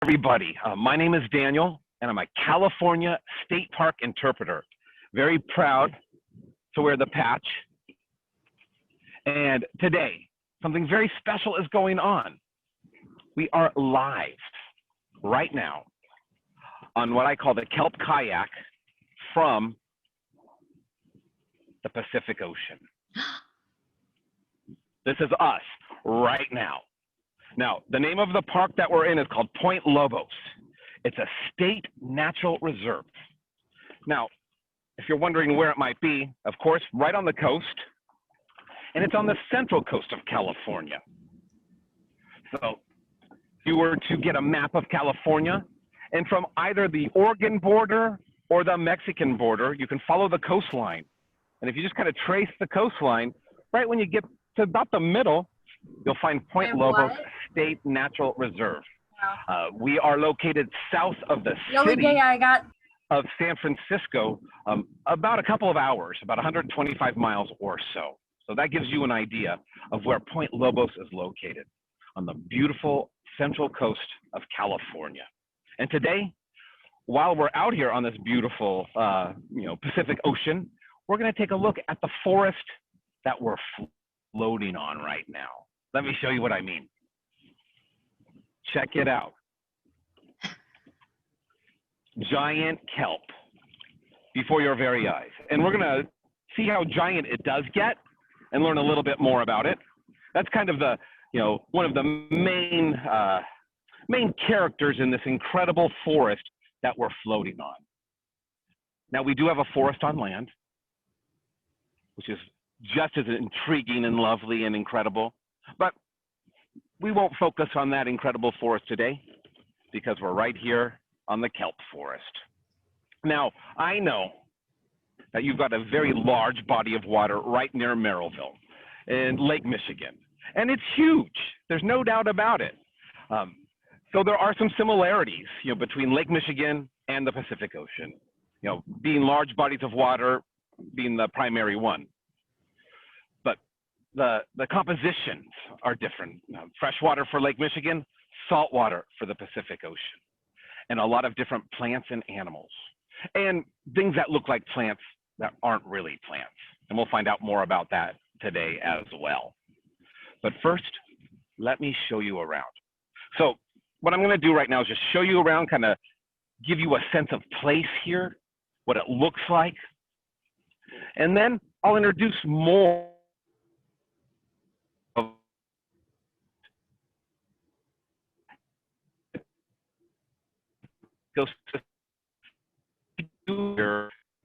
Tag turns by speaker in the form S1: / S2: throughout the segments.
S1: Everybody. My name is Daniel, and I'm a California State Park interpreter. Very proud to wear the patch. And today, something very special is going on. We are live right now on what I call the Kelp kayak from the Pacific Ocean. This is us right now. Now, the name of the park that we're in is called Point Lobos. It's a state natural reserve. Now, if you're wondering where it might be, of course, right on the coast, and it's on the central coast of California. So if you were to get a map of California, and from either the Oregon border or the Mexican border, you can follow the coastline. And if you just kind of trace the coastline, right when you get to about the middle, you'll find Point Lobos State Natural Reserve. Wow. We are located south of the city of San Francisco, about a couple of hours, about 125 miles or so. So that gives you an idea of where Point Lobos is located on the beautiful central coast of California. And today, while we're out here on this beautiful Pacific Ocean, we're going to take a look at the forest that we're floating on right now. Let me show you what I mean. Check it out. Giant kelp before your very eyes. And we're going to see how giant it does get and learn a little bit more about it. That's kind of the, one of the main characters in this incredible forest that we're floating on. Now, we do have a forest on land, which is just as intriguing and lovely and incredible. But we won't focus on that incredible forest today because we're right here on the kelp forest. Now, I know that you've got a very large body of water right near Merrillville in Lake Michigan. And it's huge. There's no doubt about it. So there are some similarities, between Lake Michigan and the Pacific Ocean. Being large bodies of water being the primary one. But the compositions are different. Fresh water for Lake Michigan, salt water for the Pacific Ocean, and a lot of different plants and animals, and things that look like plants that aren't really plants. And we'll find out more about that today as well. But first, let me show you around. So what I'm going to do right now is just show you around, kind of give you a sense of place here, what it looks like, and then I'll introduce more to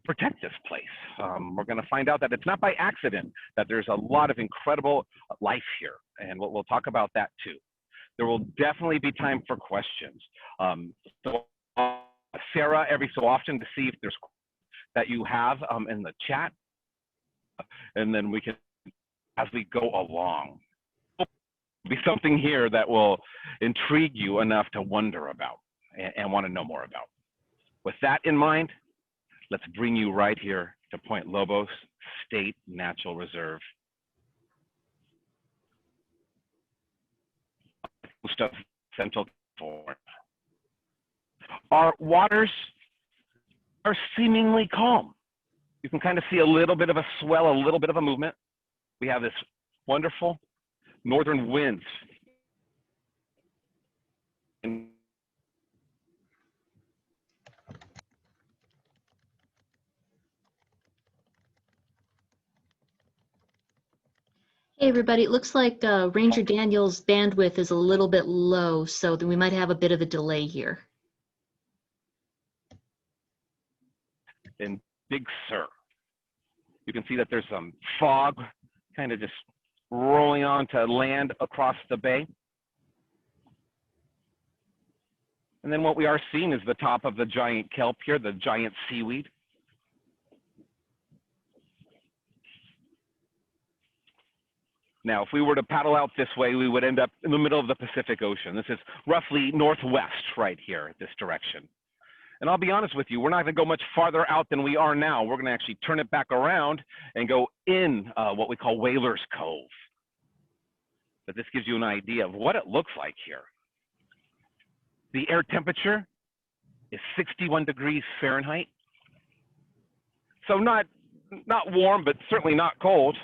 S1: protect this place. We're going to find out that it's not by accident that there's a lot of incredible life here, and we'll talk about that too. There will definitely be time for questions. So Sarah, every so often to see if there's that you have in the chat, and then we can, as we go along, be something here that will intrigue you enough to wonder about and want to know more about. With that in mind, let's bring you right here to Point Lobos State Natural Reserve. Coast of Central California. Our waters are seemingly calm. You can kind of see a little bit of a swell, a little bit of a movement. We have this wonderful northern winds.
S2: Hey everybody, it looks like Ranger Daniel's bandwidth is a little bit low, so then we might have a bit of a delay here.
S1: In Big Sur, you can see that there's some fog kind of just rolling onto land across the bay. And then what we are seeing is the top of the giant kelp here, the giant seaweed. Now, if we were to paddle out this way, we would end up in the middle of the Pacific Ocean. This is roughly northwest right here, this direction. And I'll be honest with you, we're not going to go much farther out than we are now. We're going to actually turn it back around and go in what we call Whalers Cove. But this gives you an idea of what it looks like here. The air temperature is 61 degrees Fahrenheit. So not warm, but certainly not cold.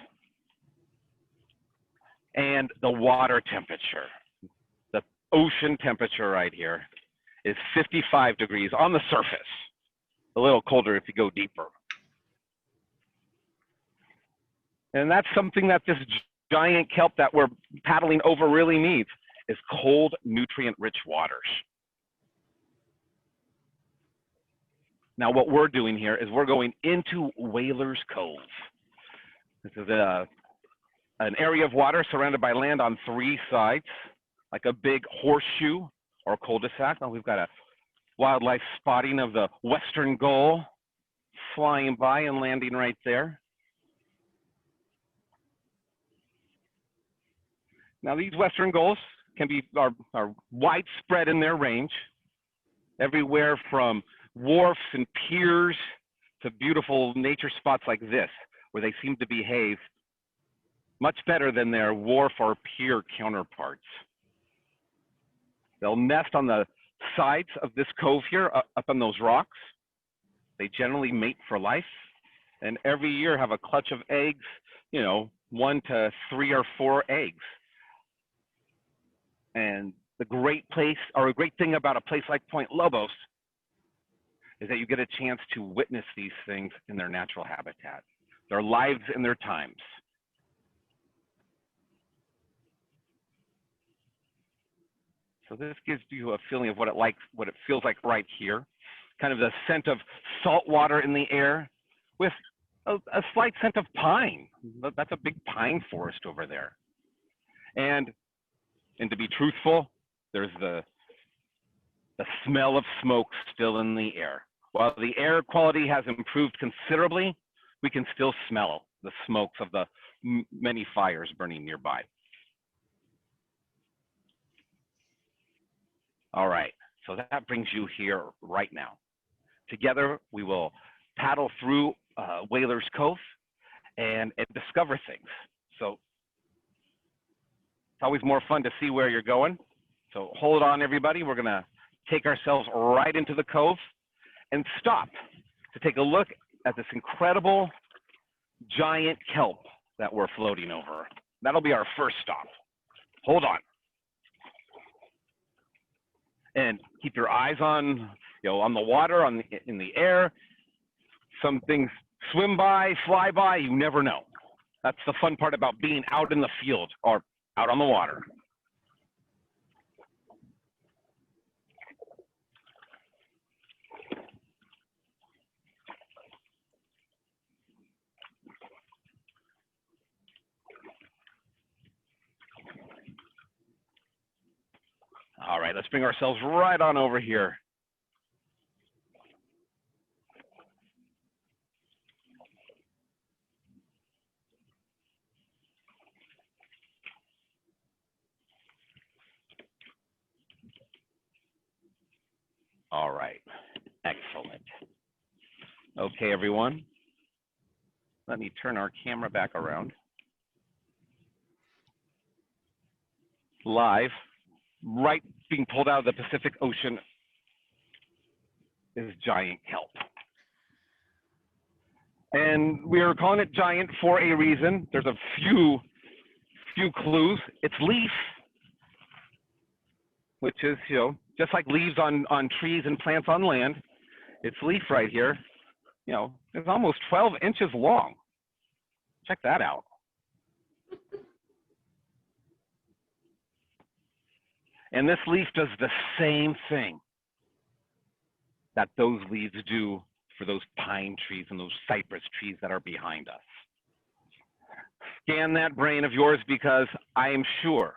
S1: And the water temperature, the ocean temperature right here, is 55 degrees on the surface. A little colder if you go deeper. And that's something that this giant kelp that we're paddling over really needs, is cold, nutrient-rich waters. Now what we're doing here is we're going into Whalers Cove. This is an area of water surrounded by land on 3 sides, like a big horseshoe or cul-de-sac. Now we've got a wildlife spotting of the western gull flying by and landing right there. Now these western gulls are widespread in their range, everywhere from wharfs and piers to beautiful nature spots like this, where they seem to behave much better than their wharf or pier counterparts. They'll nest on the sides of this cove here, up on those rocks. They generally mate for life, and every year have a clutch of eggs, 1 to 3 or 4 eggs. And the great thing about a place like Point Lobos is that you get a chance to witness these things in their natural habitat, their lives and their times. So this gives you a feeling of what it feels like right here. Kind of the scent of salt water in the air with a slight scent of pine. That's a big pine forest over there. And to be truthful, there's the smell of smoke still in the air. While the air quality has improved considerably, we can still smell the smokes of the many fires burning nearby. All right, so that brings you here right now. Together, we will paddle through Whalers Cove and discover things. So it's always more fun to see where you're going. So hold on, everybody. We're gonna take ourselves right into the cove and stop to take a look at this incredible giant kelp that we're floating over. That'll be our first stop. Hold on. And keep your eyes on, on the water, in the air. Some things swim by, fly by, you never know. That's the fun part about being out in the field or out on the water. All right, let's bring ourselves right on over here. All right, excellent. Okay, everyone. Let me turn our camera back around. Live, right being pulled out of the Pacific Ocean is giant kelp. And we are calling it giant for a reason. There's a few clues. It's leaf, which is, just like leaves on trees and plants on land. It's leaf right here. It's almost 12 inches long. Check that out. And this leaf does the same thing that those leaves do for those pine trees and those cypress trees that are behind us. Scan that brain of yours, because I am sure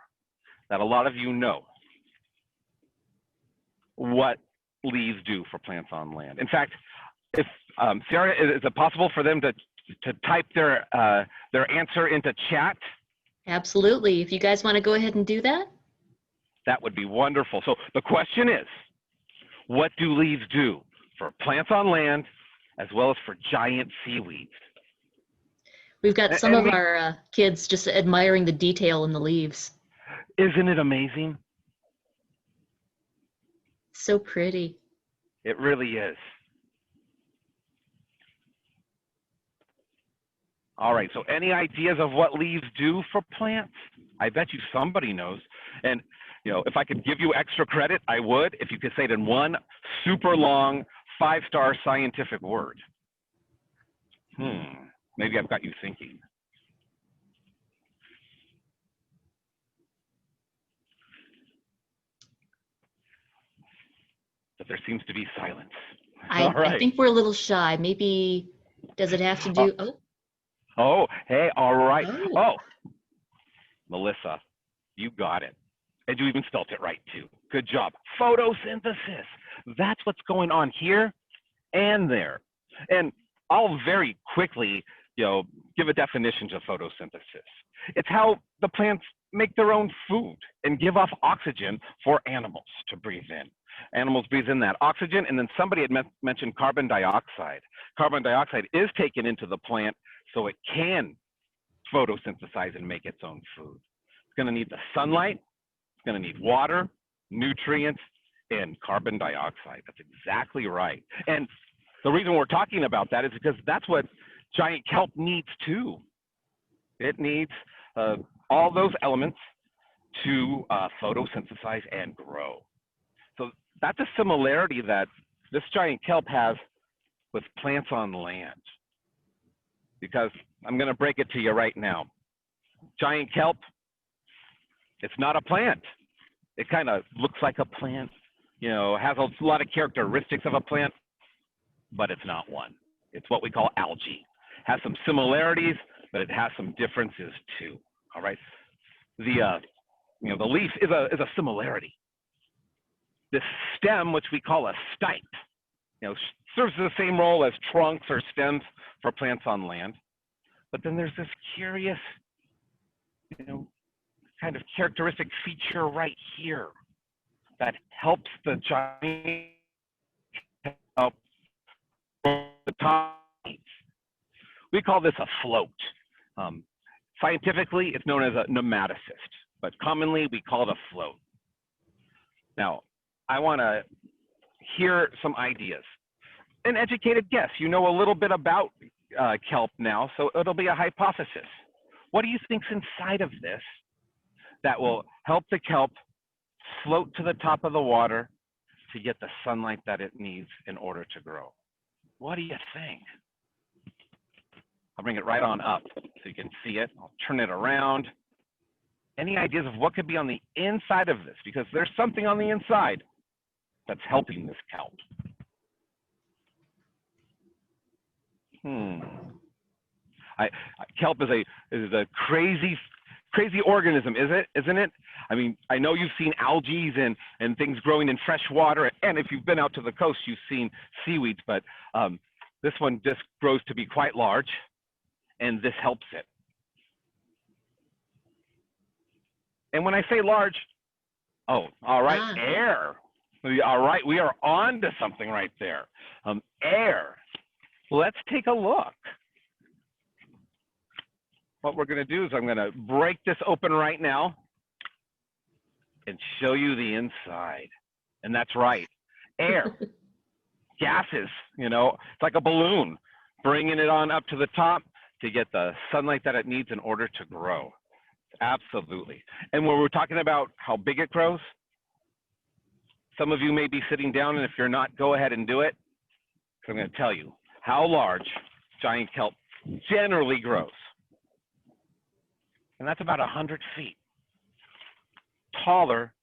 S1: that a lot of you know what leaves do for plants on land. In fact, if Sarah, is it possible for them to type their answer into chat?
S2: Absolutely. If you guys want to go ahead and do that.
S1: That would be wonderful. So the question is, what do leaves do for plants on land as well as for giant seaweeds?
S2: We've got some of our kids just admiring the detail in the leaves.
S1: Isn't it amazing?
S2: So pretty.
S1: It really is. All right, so any ideas of what leaves do for plants? I bet you somebody knows. And, you know, if I could give you extra credit, I would, if you could say it in one super long 5-star scientific word. Maybe I've got you thinking. But there seems to be silence. All right.
S2: I think we're a little shy. Maybe, does it have to do,
S1: Oh, hey, all right.
S2: Oh.
S1: Oh, Melissa, you got it. And you even spelt it right, too. Good job. Photosynthesis. That's what's going on here and there. And I'll very quickly, give a definition to photosynthesis. It's how the plants make their own food and give off oxygen for animals to breathe in. Animals breathe in that oxygen, and then somebody had mentioned carbon dioxide. Carbon dioxide is taken into the plant so it can photosynthesize and make its own food. It's going to need the sunlight, it's going to need water, nutrients, and carbon dioxide. That's exactly right. And the reason we're talking about that is because that's what giant kelp needs too. It needs all those elements to photosynthesize and grow. So that's a similarity that this giant kelp has with plants on land. Because I'm going to break it to you right now. Giant kelp, it's not a plant. It kind of looks like a plant, has a lot of characteristics of a plant, but it's not one. It's what we call algae. Has some similarities, but it has some differences too. All right. The leaf is a similarity. This stem, which we call a stipe, serves the same role as trunks or stems for plants on land. But then there's this curious, kind of characteristic feature right here that helps the giant kelp grow the top. We call this a float. Scientifically, it's known as a nematocyst, but commonly we call it a float. Now, I want to hear some ideas. An educated guess. You know a little bit about kelp now, so it'll be a hypothesis. What do you think's inside of this that will help the kelp float to the top of the water to get the sunlight that it needs in order to grow? What do you think? I'll bring it right on up so you can see it. I'll turn it around. Any ideas of what could be on the inside of this? Because there's something on the inside that's helping this kelp. Kelp is a crazy organism, isn't it? I mean, I know you've seen algae and things growing in fresh water, and if you've been out to the coast, you've seen seaweeds, but this one just grows to be quite large, and this helps it. And when I say large, all right, air. All right, we are on to something right there. Air. Let's take a look. What we're going to do is I'm going to break this open right now and show you the inside. And that's right, air, gases, it's like a balloon, bringing it on up to the top to get the sunlight that it needs in order to grow. Absolutely. And when we're talking about how big it grows, some of you may be sitting down, and if you're not, go ahead and do it. So I'm going to tell you how large giant kelp generally grows. And that's about 100 feet, taller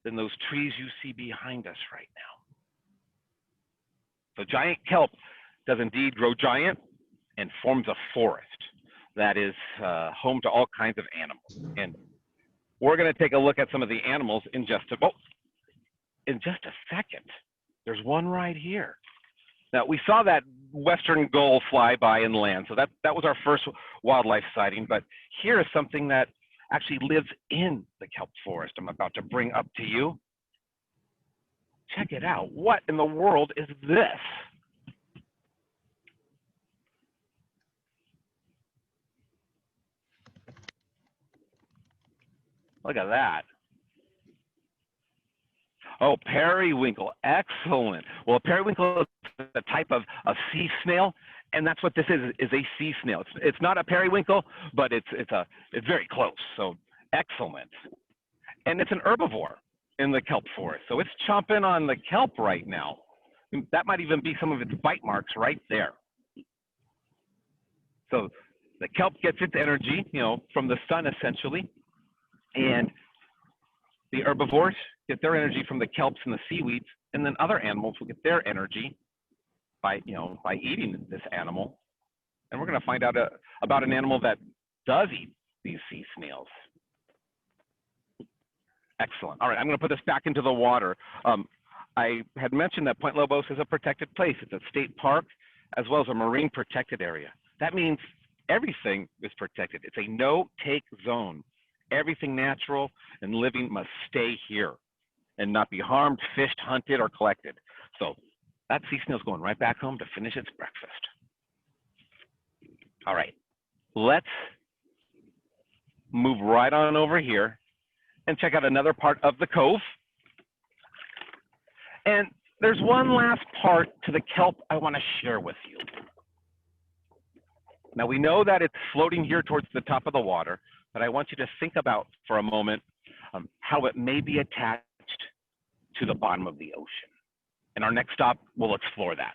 S1: than those trees you see behind us right now. So giant kelp does indeed grow giant and forms a forest that is home to all kinds of animals. And we're going to take a look at some of the animals in just a second. There's one right here. Now, we saw that western gull fly by and land, so that was our first wildlife sighting, but here is something that actually lives in the kelp forest I'm about to bring up to you. Check it out. What in the world is this? Look at that. Oh, periwinkle, excellent. Well, periwinkle is a type of sea snail, and that's what this is a sea snail. It's not a periwinkle, but it's very close, so excellent. And it's an herbivore in the kelp forest, so it's chomping on the kelp right now. That might even be some of its bite marks right there. So the kelp gets its energy, from the sun essentially, and the herbivores get their energy from the kelps and the seaweeds, and then other animals will get their energy by eating this animal. And we're going to find out about an animal that does eat these sea snails. Excellent. All right, I'm going to put this back into the water. I had mentioned that Point Lobos is a protected place. It's a state park as well as a marine protected area. That means everything is protected. It's a no-take zone. Everything natural and living must stay here and not be harmed, fished, hunted, or collected. So that sea snail's going right back home to finish its breakfast. All right, let's move right on over here and check out another part of the cove. And there's one last part to the kelp I want to share with you. Now we know that it's floating here towards the top of the water, but I want you to think about for a moment how it may be attached to the bottom of the ocean. In our next stop, we'll explore that.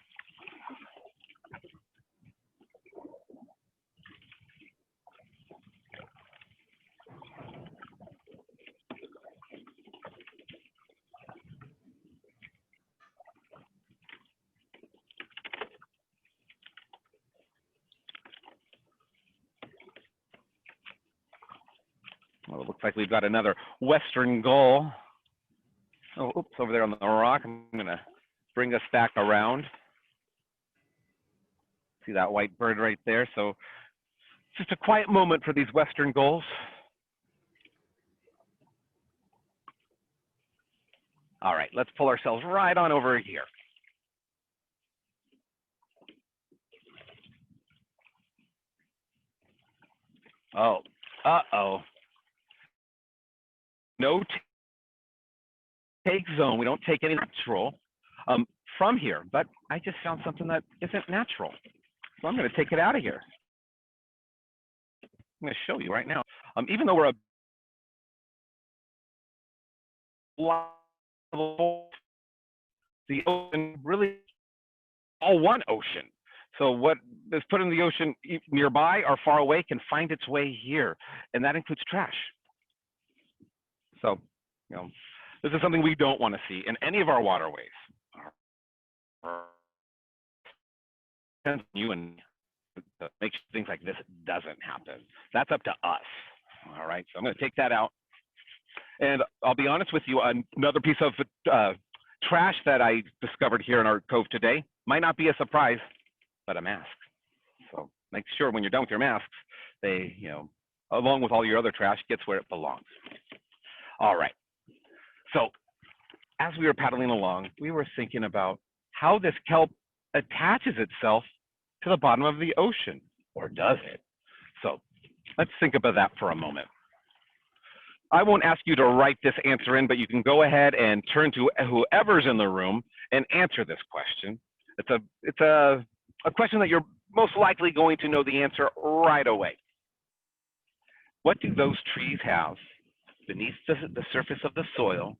S1: Well, it looks like we've got another western gull. Oh, oops, over there on the rock. I'm going to bring us back around. See that white bird right there? So just a quiet moment for these western gulls. All right, let's pull ourselves right on over here. Oh, uh-oh. No take zone. We don't take any natural from here, but I just found something that isn't natural. So I'm going to take it out of here. I'm going to show you right now. Even though we're the ocean really all one ocean. So what is put in the ocean nearby or far away can find its way here, and that includes trash. So, this is something we don't want to see in any of our waterways. You and make sure things like this doesn't happen. That's up to us. All right, so I'm going to take that out. And I'll be honest with you, another piece of trash that I discovered here in our cove today might not be a surprise, but a mask. So make sure when you're done with your masks, they, along with all your other trash, gets where it belongs. All right. So as we were paddling along, we were thinking about how this kelp attaches itself to the bottom of the ocean, or does it? So let's think about that for a moment. I won't ask you to write this answer in, but you can go ahead and turn to whoever's in the room and answer this question. It's a question that you're most likely going to know the answer right away. What do those trees have beneath the surface of the soil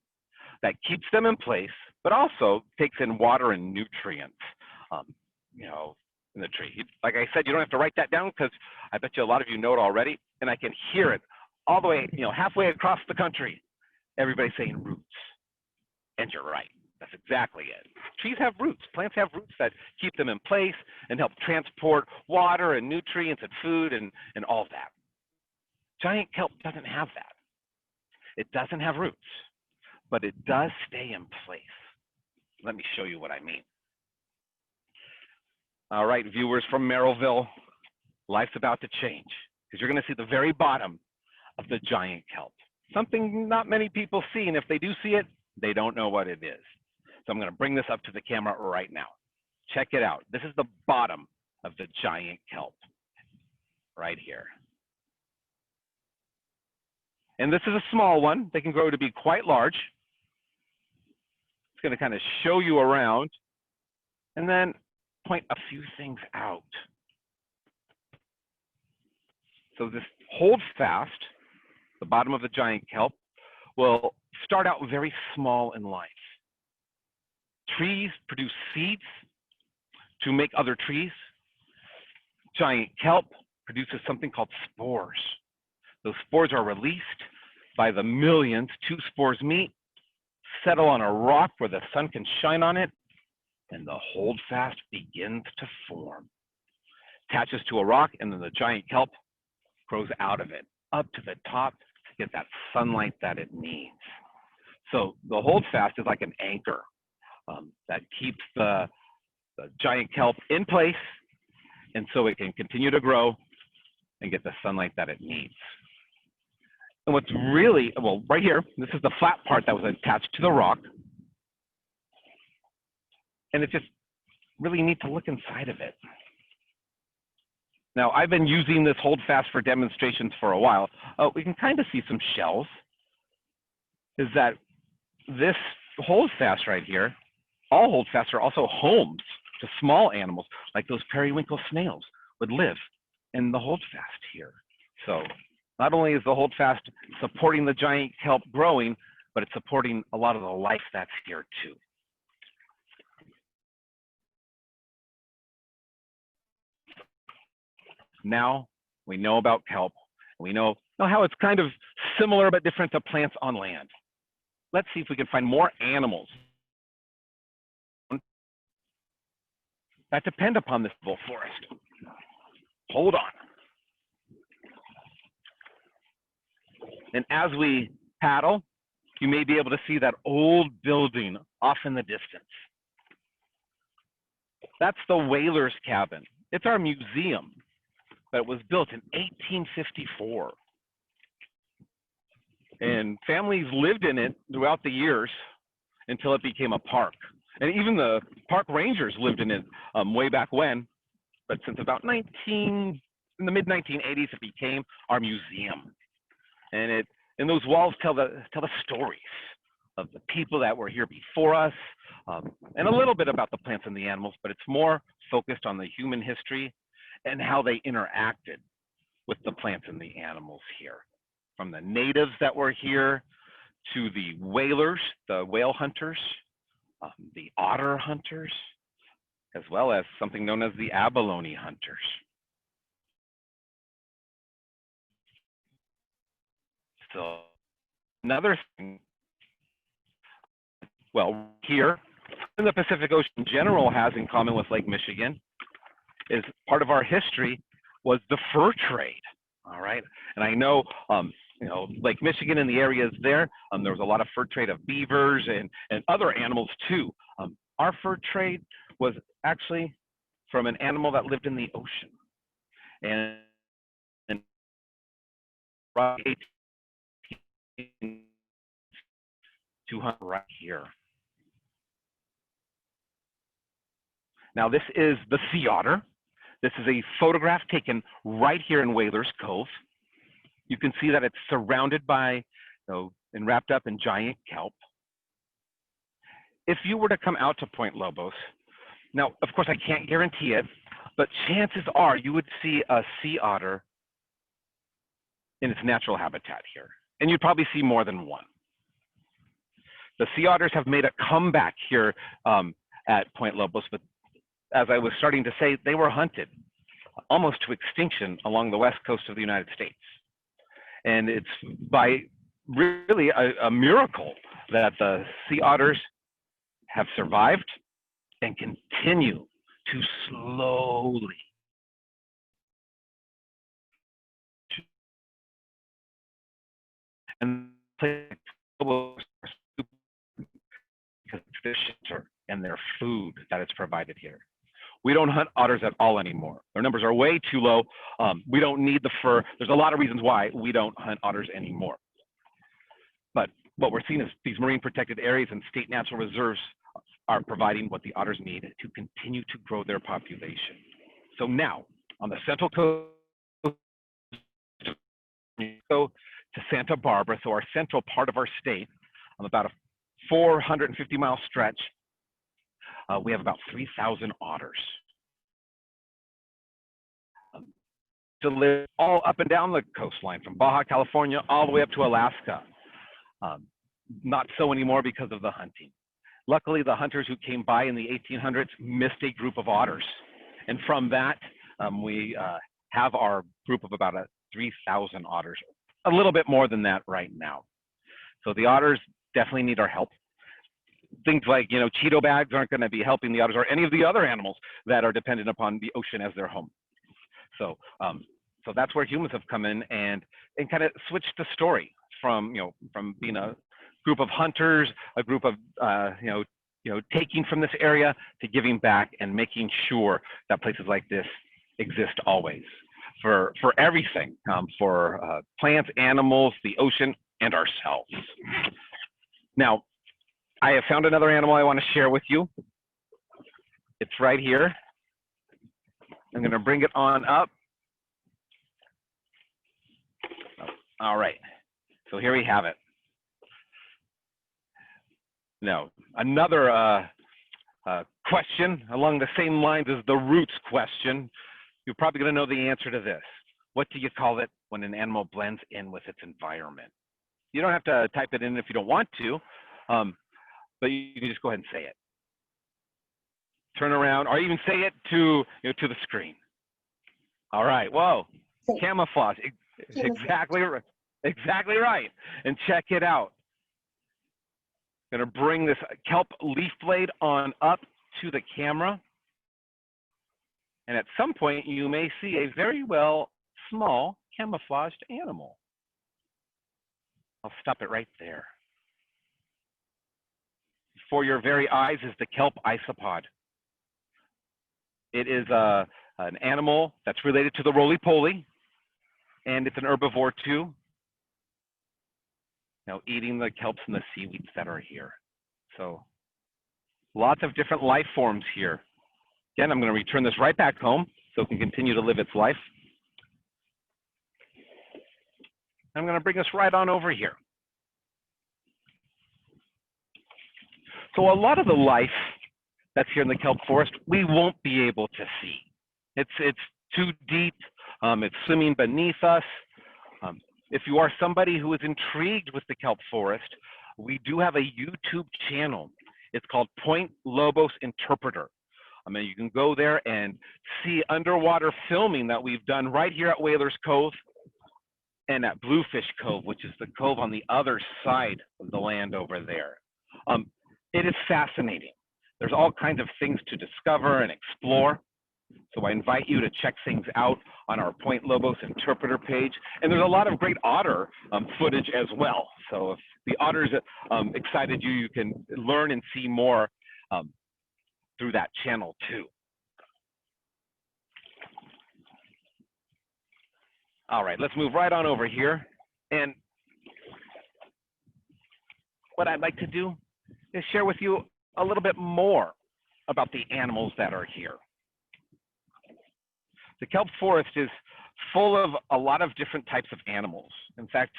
S1: that keeps them in place, but also takes in water and nutrients, in the tree? Like I said, you don't have to write that down because I bet you a lot of you know it already, and I can hear it all the way, halfway across the country. Everybody's saying roots, and you're right. That's exactly it. Trees have roots. Plants have roots that keep them in place and help transport water and nutrients and food and all of that. Giant kelp doesn't have that. It doesn't have roots, but it does stay in place. Let me show you what I mean. All right, viewers from Merrillville, life's about to change because you're going to see the very bottom of the giant kelp. Something not many people see, and if they do see it, they don't know what it is. So I'm going to bring this up to the camera right now. Check it out. This is the bottom of the giant kelp right here. And this is a small one. They can grow to be quite large. It's going to kind of show you around and then point a few things out. So this hold fast, the bottom of the giant kelp, will start out very small in life. Trees produce seeds to make other trees. Giant kelp produces something called spores. Those spores are released by the millions. Two spores meet, settle on a rock where the sun can shine on it, and the holdfast begins to form. Attaches to a rock, and then the giant kelp grows out of it, up to the top to get that sunlight that it needs. So the holdfast is like an anchor that keeps the giant kelp in place, and so it can continue to grow and get the sunlight that it needs. And what's really, well, right here, this is the flat part that was attached to the rock. And it's just really neat to look inside of it. Now, I've been using this holdfast for demonstrations for a while. Oh, we can kind of see some shells. Is that this holdfast right here, all holdfasts are also homes to small animals, like those periwinkle snails would live in the holdfast here. So not only is the holdfast supporting the giant kelp growing, but it's supporting a lot of the life that's here too. Now we know about kelp. We know how it's kind of similar but different to plants on land. Let's see if we can find more animals that depend upon this forest. Hold on. And as we paddle, you may be able to see that old building off in the distance. That's the Whalers Cabin. It's our museum, but it was built in 1854. And families lived in it throughout the years until it became a park. And even the park rangers lived in it way back when, but since about in the mid 1980s, it became our museum. And those walls tell the stories of the people that were here before us, and a little bit about the plants and the animals, but it's more focused on the human history and how they interacted with the plants and the animals here. From the natives that were here to the whalers, the whale hunters, the otter hunters, as well as something known as the abalone hunters. So another thing, well, here in the Pacific Ocean in general has in common with Lake Michigan is part of our history was the fur trade. All right, and I know Lake Michigan and the areas there, there was a lot of fur trade of beavers and other animals too. Our fur trade was actually from an animal that lived in the ocean, and right 200 right here. Now this is the sea otter. This is a photograph taken right here in Whalers Cove. You can see that it's surrounded by, and wrapped up in giant kelp. If you were to come out to Point Lobos, now, of course, I can't guarantee it, but chances are you would see a sea otter in its natural habitat here. And you'd probably see more than one. The sea otters have made a comeback here at Point Lobos, but as I was starting to say, they were hunted almost to extinction along the west coast of the United States. And it's by really a miracle that the sea otters have survived and continue to slowly and because traditions and their food that is provided here. We don't hunt otters at all anymore. Their numbers are way too low. We don't need the fur. There's a lot of reasons why we don't hunt otters anymore. But what we're seeing is these marine protected areas and state natural reserves are providing what the otters need to continue to grow their population. So now, on the central coast, go to Santa Barbara, so our central part of our state, about a 450-mile stretch, we have about 3,000 otters to live all up and down the coastline from Baja California all the way up to Alaska. Not so anymore because of the hunting. Luckily, the hunters who came by in the 1800s missed a group of otters. And from that, we have our group of about 3,000 otters, a little bit more than that right now. So the otters definitely need our help. Things like, Cheeto bags aren't going to be helping the otters or any of the other animals that are dependent upon the ocean as their home. So, so that's where humans have come in and kind of switched the story from, from being a group of hunters, a group of, taking from this area to giving back and making sure that places like this exist always for everything, for plants, animals, the ocean, and ourselves. Now, I have found another animal I want to share with you. It's right here. I'm going to bring it on up. All right. So here we have it. Now, another question along the same lines as the roots question. You're probably going to know the answer to this. What do you call it when an animal blends in with its environment? You don't have to type it in if you don't want to, but you can just go ahead and say it. Turn around, or even say it to to the screen. All right. Whoa, camouflage. Exactly right. And check it out. Going to bring this kelp leaf blade on up to the camera. And at some point, you may see a very small camouflaged animal. I'll stop it right there. Before your very eyes is the kelp isopod. It is an animal that's related to the roly-poly, and it's an herbivore too. Eating the kelps and the seaweeds that are here. So lots of different life forms here. Again, I'm going to return this right back home so it can continue to live its life. I'm going to bring us right on over here. So a lot of the life that's here in the kelp forest, we won't be able to see. It's too deep. It's swimming beneath us. If you are somebody who is intrigued with the kelp forest, we do have a YouTube channel. It's called Point Lobos Interpreter. You can go there and see underwater filming that we've done right here at Whalers Cove and at Bluefish Cove, which is the cove on the other side of the land over there. It is fascinating. There's all kinds of things to discover and explore. So I invite you to check things out on our Point Lobos Interpreter page. And there's a lot of great otter footage as well. So if the otters excited you, you can learn and see more through that channel too. All right, let's move right on over here. And what I'd like to do is share with you a little bit more about the animals that are here. The kelp forest is full of a lot of different types of animals. In fact,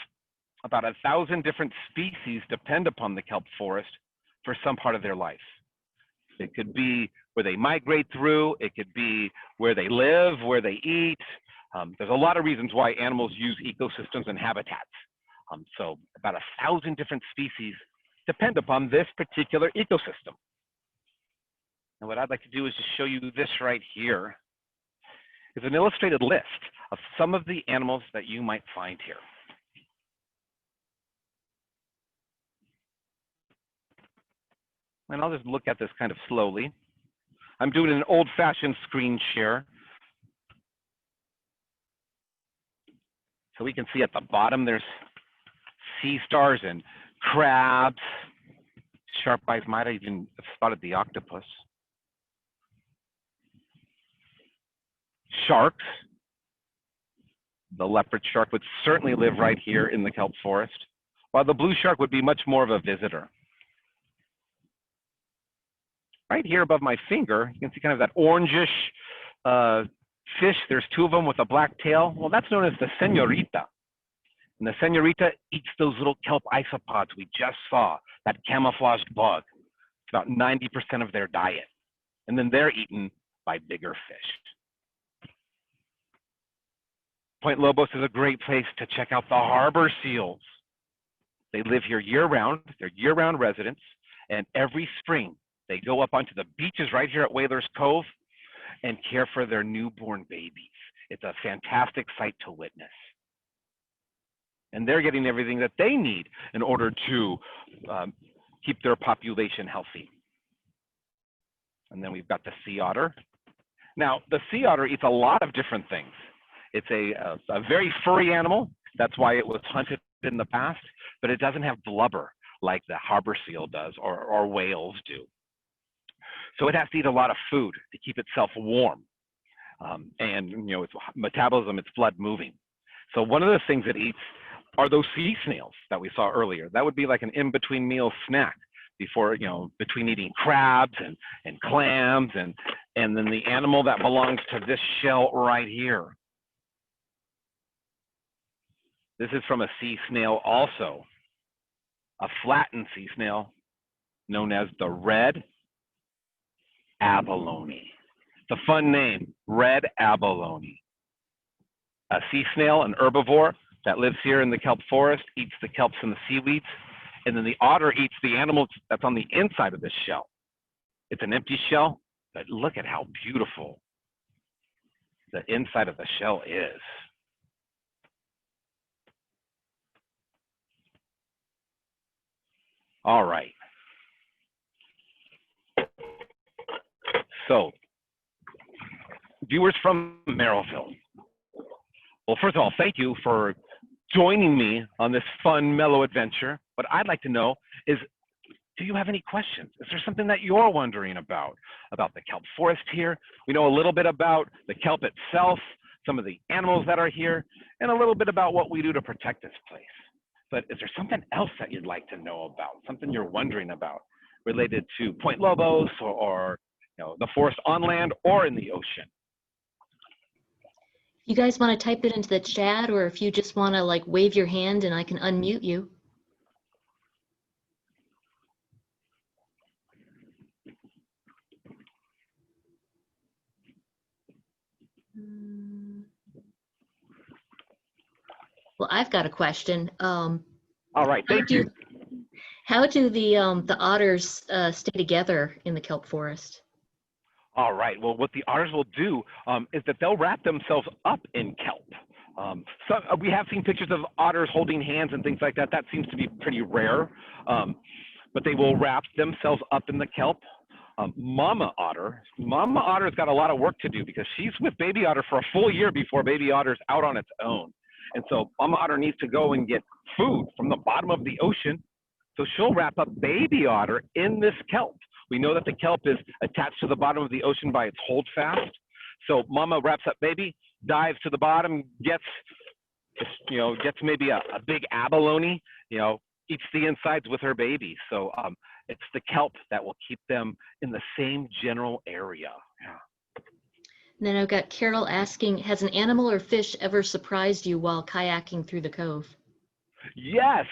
S1: about 1,000 different species depend upon the kelp forest for some part of their life. It could be where they migrate through, it could be where they live, where they eat. There's a lot of reasons why animals use ecosystems and habitats. So about 1,000 different species depend upon this particular ecosystem. And what I'd like to do is just show you this right here. It's an illustrated list of some of the animals that you might find here. And I'll just look at this kind of slowly. I'm doing an old-fashioned screen share. So we can see at the bottom there's sea stars and crabs. Sharp eyes might have even spotted the octopus. Sharks. The leopard shark would certainly live right here in the kelp forest, while the blue shark would be much more of a visitor. Right here above my finger, you can see kind of that orangish fish. There's two of them with a black tail. Well, that's known as the señorita. And the señorita eats those little kelp isopods we just saw that camouflaged bug. It's about 90% of their diet. And then they're eaten by bigger fish. Point Lobos is a great place to check out the harbor seals. They live here year-round. They're year-round residents. And every spring, they go up onto the beaches right here at Whalers Cove and care for their newborn babies. It's a fantastic sight to witness. And they're getting everything that they need in order to keep their population healthy. And then we've got the sea otter. Now, the sea otter eats a lot of different things. It's a very furry animal. That's why it was hunted in the past, but it doesn't have blubber like the harbor seal does or whales do. So it has to eat a lot of food to keep itself warm. And its metabolism, its blood moving. So one of the things it eats are those sea snails that we saw earlier. That would be like an in-between meal snack before, between eating crabs and clams and then the animal that belongs to this shell right here. This is from a sea snail also, a flattened sea snail known as the red abalone. It's a fun name, red abalone. A sea snail, an herbivore that lives here in the kelp forest, eats the kelps and the seaweeds, and then the otter eats the animals that's on the inside of this shell. It's an empty shell, but look at how beautiful the inside of the shell is. All right. So, viewers from Merrillville. Well, first of all, thank you for joining me on this fun, mellow adventure. What I'd like to know is, do you have any questions? Is there something that you're wondering about the kelp forest here? We know a little bit about the kelp itself, some of the animals that are here, and a little bit about what we do to protect this place. But is there something else that you'd like to know about, something you're wondering about related to Point Lobos or the forest on land or in the ocean?
S2: You guys want to type it into the chat, or if you just want to wave your hand and I can unmute you. Well, I've got a question.
S1: All right, thank you.
S2: How do the otters stay together in the kelp forest?
S1: All right. Well, what the otters will do is that they'll wrap themselves up in kelp. So we have seen pictures of otters holding hands and things like that. That seems to be pretty rare. But they will wrap themselves up in the kelp. Mama Otter's got a lot of work to do because she's with baby otter for a full year before baby otter's out on its own. And so Mama Otter needs to go and get food from the bottom of the ocean. So she'll wrap up baby otter in this kelp. We know that the kelp is attached to the bottom of the ocean by its holdfast. So Mama wraps up baby, dives to the bottom, gets maybe a big abalone, eats the insides with her baby. So it's the kelp that will keep them in the same general area. Yeah.
S2: And then I've got Carol asking, has an animal or fish ever surprised you while kayaking through the cove?
S1: Yes.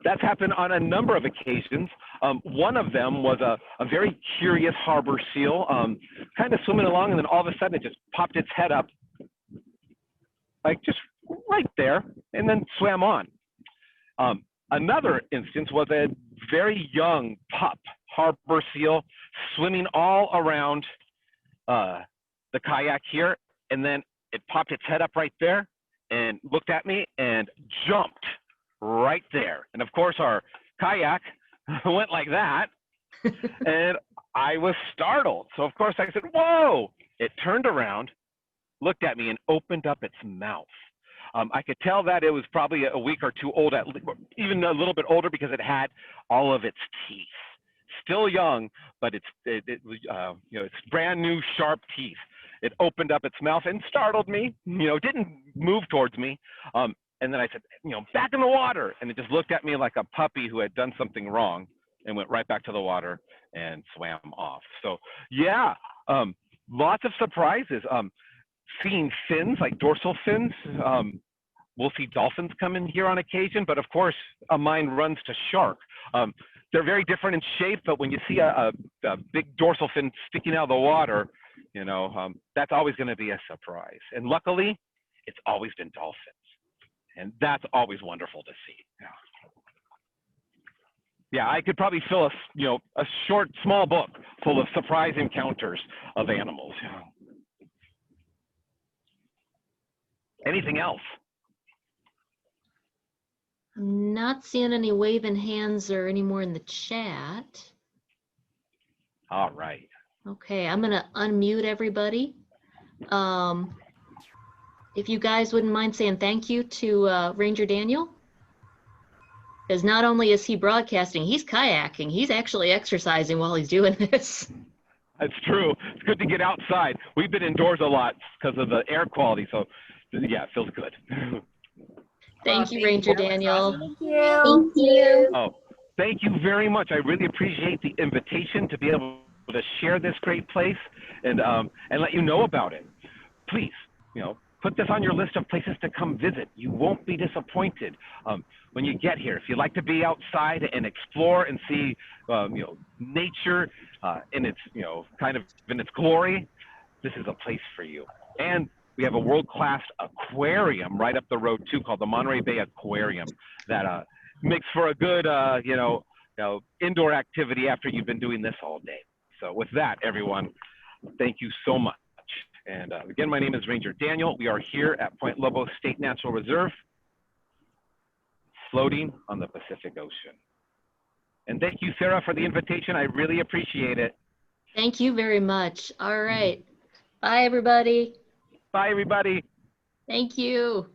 S1: That's happened on a number of occasions. One of them was a very curious harbor seal, kind of swimming along, and then all of a sudden it just popped its head up, just right there, and then swam on. Another instance was a very young pup harbor seal swimming all around the kayak here, and then it popped its head up right there and looked at me and jumped right there. And of course our kayak went like that and I was startled. So of course I said, whoa. It turned around, looked at me, and opened up its mouth. I could tell that it was probably a week or two old, even a little bit older, because it had all of its teeth. Still young, but it's brand new sharp teeth. It opened up its mouth and startled me. Didn't move towards me. And then I said, back in the water. And it just looked at me like a puppy who had done something wrong and went right back to the water and swam off. So yeah, lots of surprises. Seeing fins, like dorsal fins. We'll see dolphins come in here on occasion, but of course, a mind runs to shark. they're very different in shape, but when you see a big dorsal fin sticking out of the water, you know, that's always going to be a surprise. And luckily, it's always been dolphins. And that's always wonderful to see. Yeah, I could probably fill a short, small book full of surprise encounters of animals. Anything else?
S2: I'm not seeing any waving hands or any more in the chat.
S1: All right.
S2: Okay, I'm gonna unmute everybody. If you guys wouldn't mind saying thank you to Ranger Daniel. Because not only is he broadcasting, he's kayaking. He's actually exercising while he's doing this.
S1: That's true. It's good to get outside. We've been indoors a lot because of the air quality. So yeah, it feels good.
S2: Thank you, Ranger Daniel.
S3: Thank you. Thank you.
S1: Oh, thank you very much. I really appreciate the invitation to be able to share this great place and let you know about it. Please, put this on your list of places to come visit. You won't be disappointed when you get here. If you like to be outside and explore and see, nature in its, kind of in its glory, this is a place for you. And we have a world-class aquarium right up the road too, called the Monterey Bay Aquarium, that makes for a good, indoor activity after you've been doing this all day. So with that, everyone, thank you so much. And again, my name is Ranger Daniel. We are here at Point Lobos State Natural Reserve, floating on the Pacific Ocean. And thank you, Sarah, for the invitation. I really appreciate it.
S2: Thank you very much. All right. Bye, everybody.
S1: Bye, everybody.
S2: Thank you.